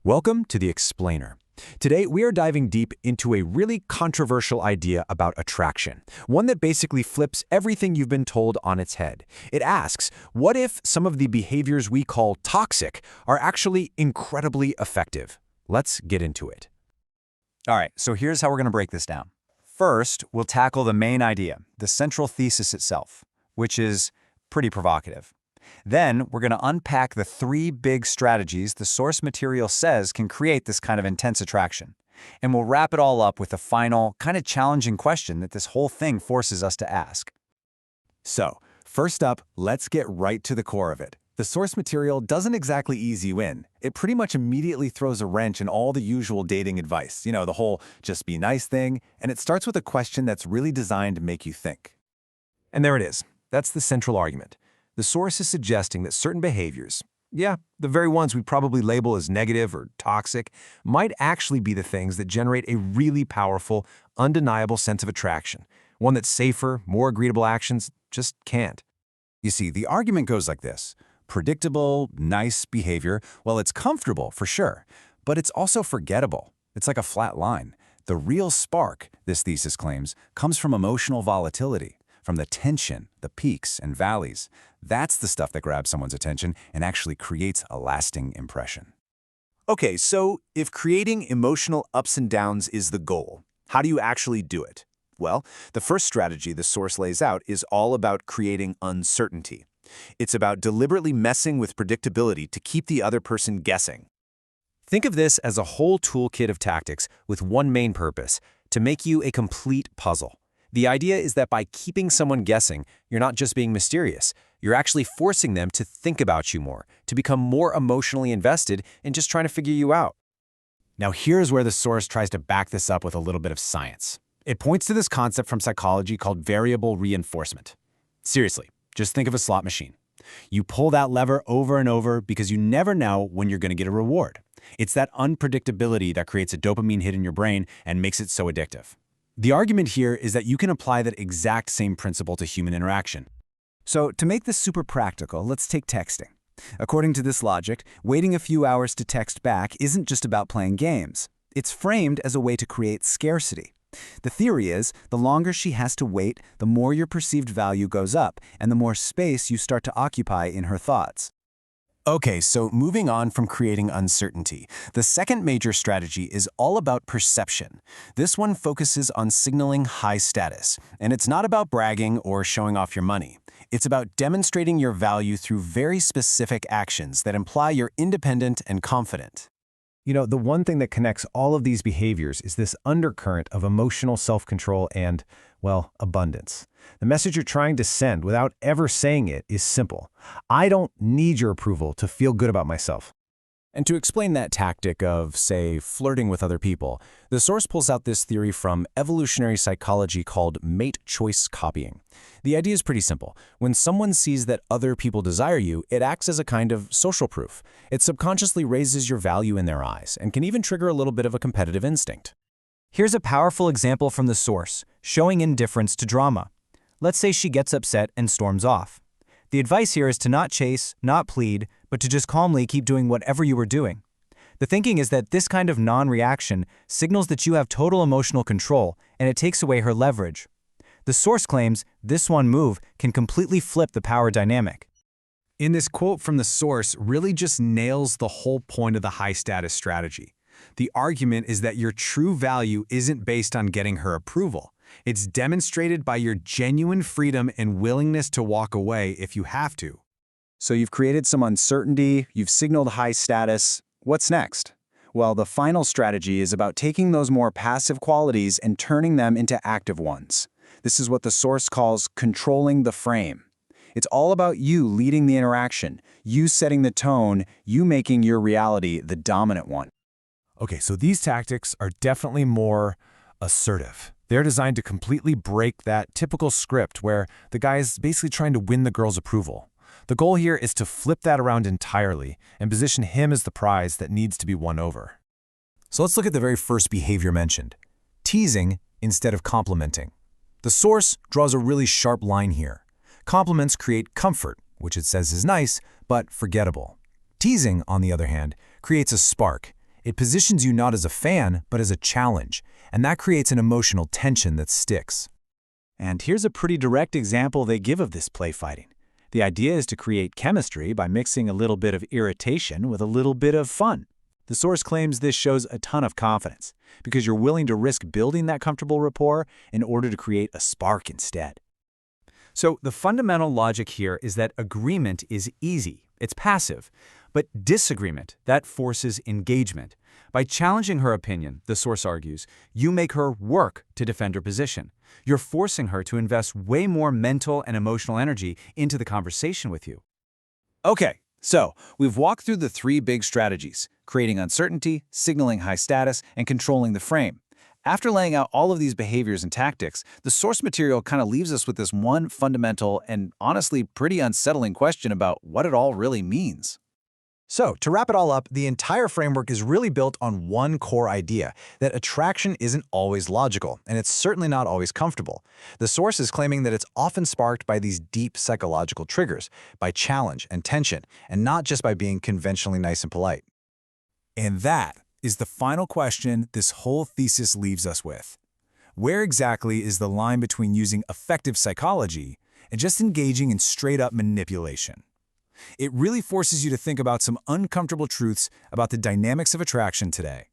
Welcome to The Explainer. Today, we are diving deep into a really controversial idea about attraction, one that basically flips everything you've been told on its head. It asks, what if some of the behaviors we call toxic are actually incredibly effective? Let's get into it. All right, so here's how we're going to break this down. First, we'll tackle the main idea, the central thesis itself, which is pretty provocative. Then, we're going to unpack the three big strategies the source material says can create this kind of intense attraction. And we'll wrap it all up with a final, kind of challenging question that this whole thing forces us to ask. So, first up, let's get right to the core of it. The source material doesn't exactly ease you in. It pretty much immediately throws a wrench in all the usual dating advice, the whole just be nice thing, and it starts with a question that's really designed to make you think. And there it is. That's the central argument. The source is suggesting that certain behaviors, the very ones we'd probably label as negative or toxic, might actually be the things that generate a really powerful, undeniable sense of attraction, one that safer, more agreeable actions just can't. You see, the argument goes like this. Predictable, nice behavior, well, it's comfortable for sure, but it's also forgettable. It's like a flat line. The real spark, this thesis claims, comes from emotional volatility, from the tension, the peaks and valleys. That's the stuff that grabs someone's attention and actually creates a lasting impression. Okay, so if creating emotional ups and downs is the goal, how do you actually do it? Well, the first strategy the source lays out is all about creating uncertainty. It's about deliberately messing with predictability to keep the other person guessing. Think of this as a whole toolkit of tactics with one main purpose, to make you a complete puzzle. The idea is that by keeping someone guessing, you're not just being mysterious. You're actually forcing them to think about you more, to become more emotionally invested in just trying to figure you out. Now here's where the source tries to back this up with a little bit of science. It points to this concept from psychology called variable reinforcement. Seriously, just think of a slot machine. You pull that lever over and over because you never know when you're going to get a reward. It's that unpredictability that creates a dopamine hit in your brain and makes it so addictive. The argument here is that you can apply that exact same principle to human interaction. So to make this super practical, let's take texting. According to this logic, waiting a few hours to text back isn't just about playing games. It's framed as a way to create scarcity. The theory is, the longer she has to wait, the more your perceived value goes up, and the more space you start to occupy in her thoughts. Okay, so moving on from creating uncertainty, the second major strategy is all about perception. This one focuses on signaling high status, and it's not about bragging or showing off your money. It's about demonstrating your value through very specific actions that imply you're independent and confident. The one thing that connects all of these behaviors is this undercurrent of emotional self-control and, abundance. The message you're trying to send without ever saying it is simple. I don't need your approval to feel good about myself. And to explain that tactic of, say, flirting with other people, the source pulls out this theory from evolutionary psychology called mate choice copying. The idea is pretty simple. When someone sees that other people desire you, it acts as a kind of social proof. It subconsciously raises your value in their eyes and can even trigger a little bit of a competitive instinct. Here's a powerful example from the source, showing indifference to drama. Let's say she gets upset and storms off. The advice here is to not chase, not plead, but to just calmly keep doing whatever you were doing. The thinking is that this kind of non-reaction signals that you have total emotional control, and it takes away her leverage. The source claims this one move can completely flip the power dynamic. In this quote from the source really just nails the whole point of the high-status strategy. The argument is that your true value isn't based on getting her approval. It's demonstrated by your genuine freedom and willingness to walk away if you have to. So you've created some uncertainty, you've signaled high status. What's next? Well, the final strategy is about taking those more passive qualities and turning them into active ones. This is what the source calls controlling the frame. It's all about you leading the interaction, you setting the tone, you making your reality the dominant one. Okay, so these tactics are definitely more assertive. They're designed to completely break that typical script where the guy is basically trying to win the girl's approval. The goal here is to flip that around entirely and position him as the prize that needs to be won over. So let's look at the very first behavior mentioned, teasing instead of complimenting. The source draws a really sharp line here. Compliments create comfort, which it says is nice, but forgettable. Teasing, on the other hand, creates a spark. It positions you not as a fan, but as a challenge, and that creates an emotional tension that sticks. And here's a pretty direct example they give of this play fighting. The idea is to create chemistry by mixing a little bit of irritation with a little bit of fun. The source claims this shows a ton of confidence, because you're willing to risk building that comfortable rapport in order to create a spark instead. So the fundamental logic here is that agreement is easy, it's passive, but disagreement, that forces engagement. By challenging her opinion, the source argues, you make her work to defend her position. You're forcing her to invest way more mental and emotional energy into the conversation with you. Okay, so we've walked through the three big strategies: creating uncertainty, signaling high status, and controlling the frame. After laying out all of these behaviors and tactics, the source material kind of leaves us with this one fundamental and honestly pretty unsettling question about what it all really means. So, to wrap it all up, the entire framework is really built on one core idea, that attraction isn't always logical, and it's certainly not always comfortable. The source is claiming that it's often sparked by these deep psychological triggers, by challenge and tension, and not just by being conventionally nice and polite. And that is the final question this whole thesis leaves us with. Where exactly is the line between using effective psychology and just engaging in straight-up manipulation? It really forces you to think about some uncomfortable truths about the dynamics of attraction today.